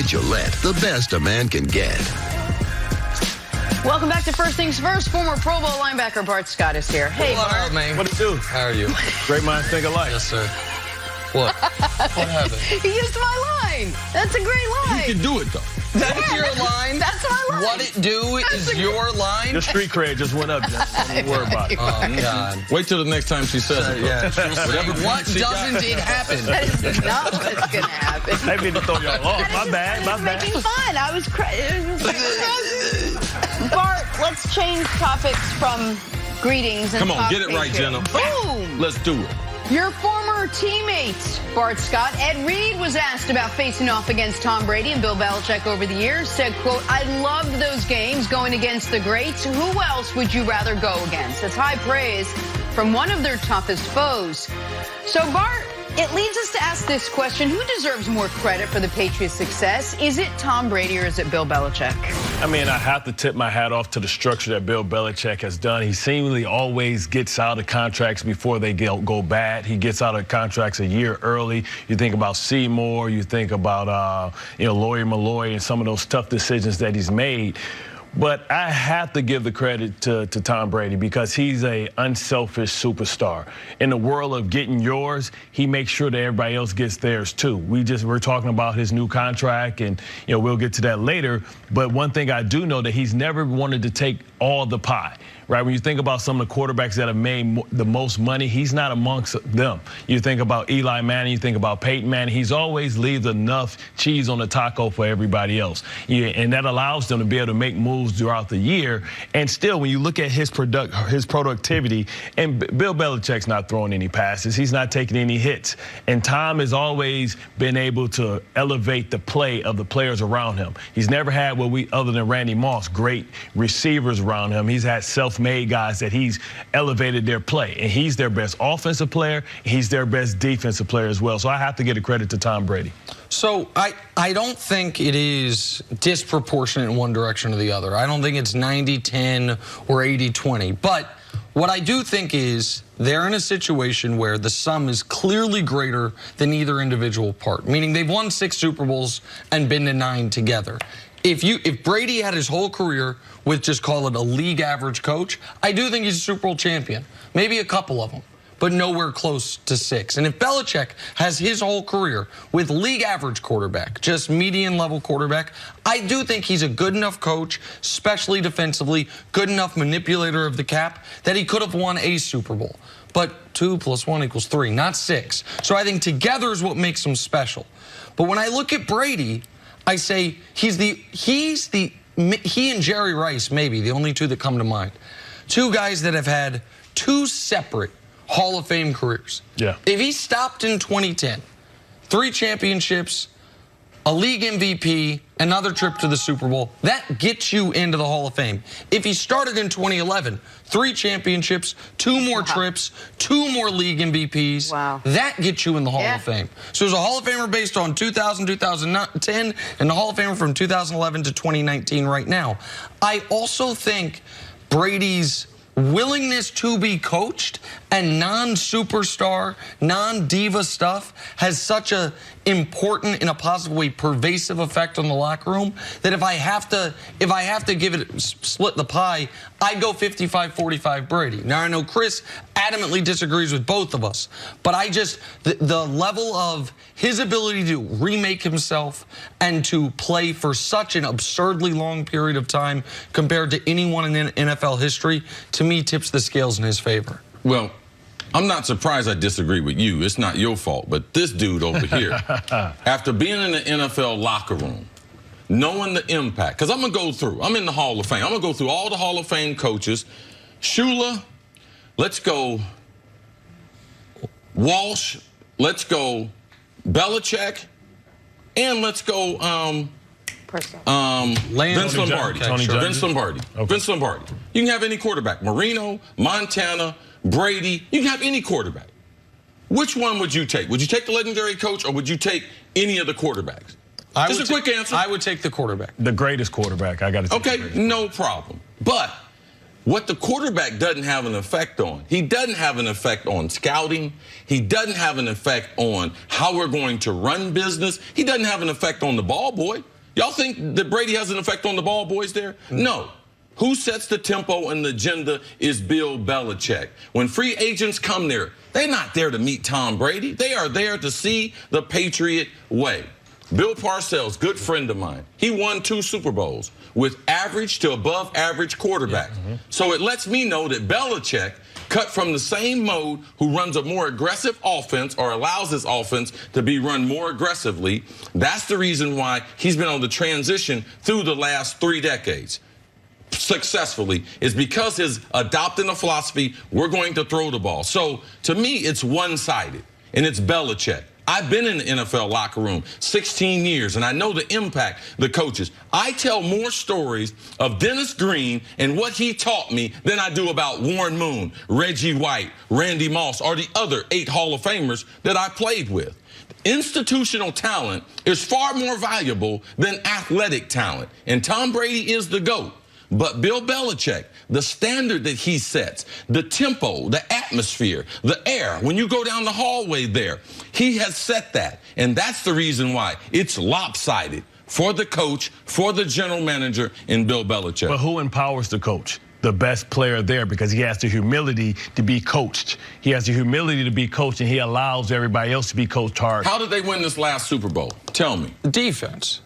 Gillette, the best a man can get. Welcome back to First Things First. Former Pro Bowl linebacker Bart Scott is here. Hey, Bart. Man. What it do? How are you? Great minds think alike. Yes, sir. What? What happened? He used my line. That's a great line. You can do it, though. That's your line? That's my line. What it do is your line? Your street cred just went up, Jeff. Don't worry about it. Oh, God. Wait till the next time she says it. Yeah. What doesn't it happen? That is not what's going to happen. I mean to throw y'all off. My bad. I was making fun. I was Bart, let's change topics from greetings and Come on, talk get it right, Patriots. Jenna. Boom! Let's do it. Your former teammate, Bart Scott, Ed Reed, was asked about facing off against Tom Brady and Bill Belichick over the years. Said, quote, I loved those games going against the greats. Who else would you rather go against? That's high praise from one of their toughest foes. So, Bart, it leads us to ask this question. Who deserves more credit for the Patriots' success? Is it Tom Brady or is it Bill Belichick? I mean, I have to tip my hat off to the structure that Bill Belichick has done. He seemingly always gets out of contracts before they go bad. He gets out of contracts a year early. You think about Seymour. You think about, Lawyer Malloy and some of those tough decisions that he's made. But I have to give the credit to Tom Brady because he's an unselfish superstar. In the world of getting yours, he makes sure that everybody else gets theirs too. We're talking about his new contract, and we'll get to that later. But one thing I do know that he's never wanted to take all the pie. Right, when you think about some of the quarterbacks that have made the most money, he's not amongst them. You think about Eli Manning, you think about Peyton Manning. He's always leaves enough cheese on the taco for everybody else. Yeah, and that allows them to be able to make moves throughout the year. And still, when you look at his productivity, and Bill Belichick's not throwing any passes. He's not taking any hits. And Tom has always been able to elevate the play of the players around him. He's never had other than Randy Moss, great receivers around him. He's had self-made guys that he's elevated their play, and he's their best offensive player. He's their best defensive player as well. So I have to give the credit to Tom Brady. So I don't think it is disproportionate in one direction or the other. I don't think it's 90-10 or 80-20. But what I do think is they're in a situation where the sum is clearly greater than either individual part, meaning they've won 6 Super Bowls and been to 9 together. If Brady had his whole career with just call it a league average coach, I do think he's a Super Bowl champion. Maybe a couple of them, but nowhere close to 6. And if Belichick has his whole career with league average quarterback, just median level quarterback, I do think he's a good enough coach, especially defensively, good enough manipulator of the cap, that he could have won a Super Bowl. But 2 + 1 = 3, not 6. So I think together is what makes him special. But when I look at Brady, I say he and Jerry Rice, maybe, the only 2 that come to mind. 2 guys that have had 2 separate Hall of Fame careers. Yeah. If he stopped in 2010, 3 championships, a league MVP, another trip to the Super Bowl, that gets you into the Hall of Fame. If he started in 2011, 3 championships, 2 more trips, 2 more league MVPs, that gets you in the Hall of Fame. So there's a Hall of Famer based on 2000, 2010, and the Hall of Famer from 2011 to 2019 right now. I also think Brady's willingness to be coached and non-superstar, non-diva stuff has such a important, in a positive way, pervasive effect on the locker room that if I have to give it split the pie, I'd go 55-45 Brady. Now I know Chris adamantly disagrees with both of us, but the level of his ability to remake himself and to play for such an absurdly long period of time compared to anyone in NFL history, to me, tips the scales in his favor. Well, I'm not surprised I disagree with you. It's not your fault. But this dude over here, after being in the NFL locker room, knowing the impact, because I'm going to go through. I'm in the Hall of Fame. I'm going to go through all the Hall of Fame coaches. Shula, let's go Walsh, let's go Belichick, and let's go Vince Lombardi. Vince Lombardi. Vince Lombardi. You can have any quarterback. Marino, Montana, Brady. You can have any quarterback. Which one would you take? Would you take the legendary coach, or would you take any of the quarterbacks? Just a quick answer. I would take the quarterback. The greatest quarterback. I got to take. Okay, no problem. But what the quarterback doesn't have an effect on, he doesn't have an effect on scouting. He doesn't have an effect on how we're going to run business. He doesn't have an effect on the ball boy. Y'all think that Brady has an effect on the ball boys there? No. Who sets the tempo and the agenda is Bill Belichick. When free agents come there, they're not there to meet Tom Brady. They are there to see the Patriot way. Bill Parcells, good friend of mine, he won 2 Super Bowls with average to above average quarterbacks. So it lets me know that Belichick cut from the same mode who runs a more aggressive offense or allows his offense to be run more aggressively. That's the reason why he's been on the transition through the last 3 decades successfully, is because he's adopting a philosophy, we're going to throw the ball. So to me, it's one-sided, and it's Belichick. I've been in the NFL locker room 16 years, and I know the impact the coaches. I tell more stories of Dennis Green and what he taught me than I do about Warren Moon, Reggie White, Randy Moss, or the other 8 Hall of Famers that I played with. Institutional talent is far more valuable than athletic talent, and Tom Brady is the GOAT. But Bill Belichick, the standard that he sets, the tempo, the atmosphere, the air, when you go down the hallway there, he has set that. And that's the reason why it's lopsided for the coach, for the general manager, and Bill Belichick. But who empowers the coach? The best player there, because he has the humility to be coached. He has the humility to be coached, and he allows everybody else to be coached hard. How did they win this last Super Bowl? Tell me. Defense.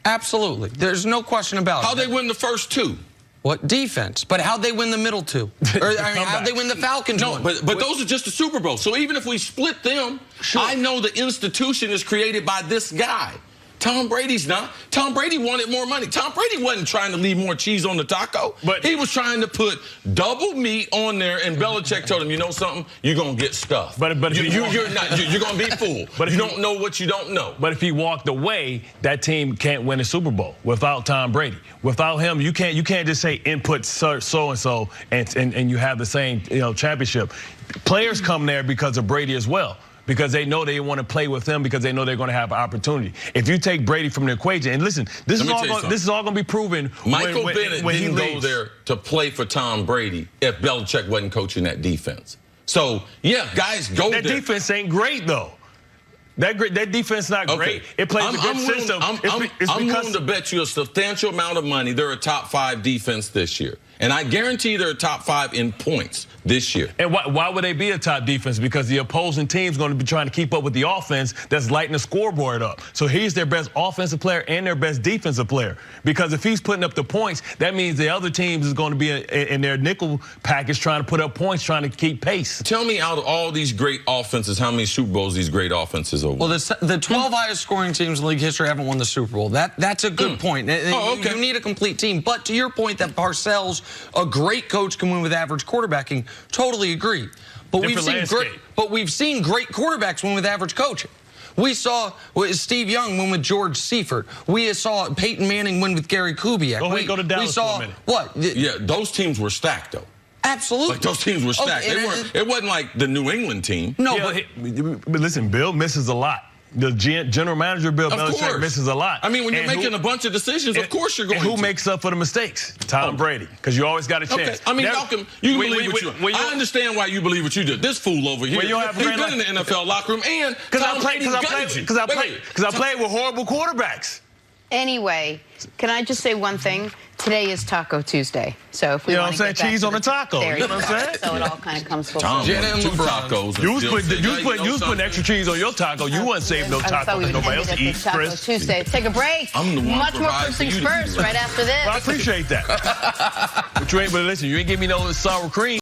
Absolutely. There's no question about it. How'd they win the first 2? What? Defense. But how'd they win the middle 2? Or, I mean, how'd they win the Falcons? No, but those are just the Super Bowl. So even if we split them, I know the institution is created by this guy. Tom Brady's not. Tom Brady wanted more money. Tom Brady wasn't trying to leave more cheese on the taco. But he was trying to put double meat on there, and Belichick told him, you know something? You're going to get stuffed. But you're going to be fooled. But you don't know what you don't know. But if he walked away, that team can't win a Super Bowl without Tom Brady. Without him, you can't just say input so-and-so and you have the same championship. Players come there because of Brady as well, because they know they want to play with him, because they know they're going to have an opportunity. If you take Brady from the equation, and listen, this is all going to be proven Michael when Bennett didn't go there to play for Tom Brady if Belichick wasn't coaching that defense. So, yeah, guys go there. That defense ain't great, though. That defense not great. It plays a good system. I'm willing to bet you a substantial amount of money they're a top 5 defense this year. And I guarantee they're a top 5 in points this year. And why would they be a top defense? Because the opposing team's going to be trying to keep up with the offense that's lighting the scoreboard up. So he's their best offensive player and their best defensive player. Because if he's putting up the points, that means the other teams is going to be in their nickel package trying to put up points, trying to keep pace. Tell me, out of all these great offenses, how many Super Bowls these great offenses are won? Well, the 12 highest scoring teams in league history haven't won the Super Bowl. That's a good point. You need a complete team. But to your point that Parcells, a great coach, can win with average quarterbacking, totally agree. But we've seen great quarterbacks win with average coaching. We saw Steve Young win with George Seifert. We saw Peyton Manning win with Gary Kubiak. Go to Dallas for a minute. What? Yeah, those teams were stacked, though. Absolutely. Like, those teams were stacked. It wasn't like the New England team. No, but listen, Bill misses a lot. The general manager, Bill Belichick, misses a lot. I mean, when you're making a bunch of decisions, of course you're going to. Who makes up for the mistakes? Tom Brady, because you always got a chance. Okay. I mean, you can believe what you do. I understand why you believe what you do. This fool over here, he's been in the NFL locker room, and because I played with horrible quarterbacks. Anyway, can I just say one thing? Today is Taco Tuesday. So if we want to get back cheese on the taco. There you know what I'm saying? So it all kind of comes full circle. Tacos. You was putting extra cheese on your taco. You wasn't saving no taco that nobody else eats. Taco Tuesday. Let's take a break. I'm the one Much more first things first right after this. Well, I appreciate that. But listen, you ain't give me no sour cream.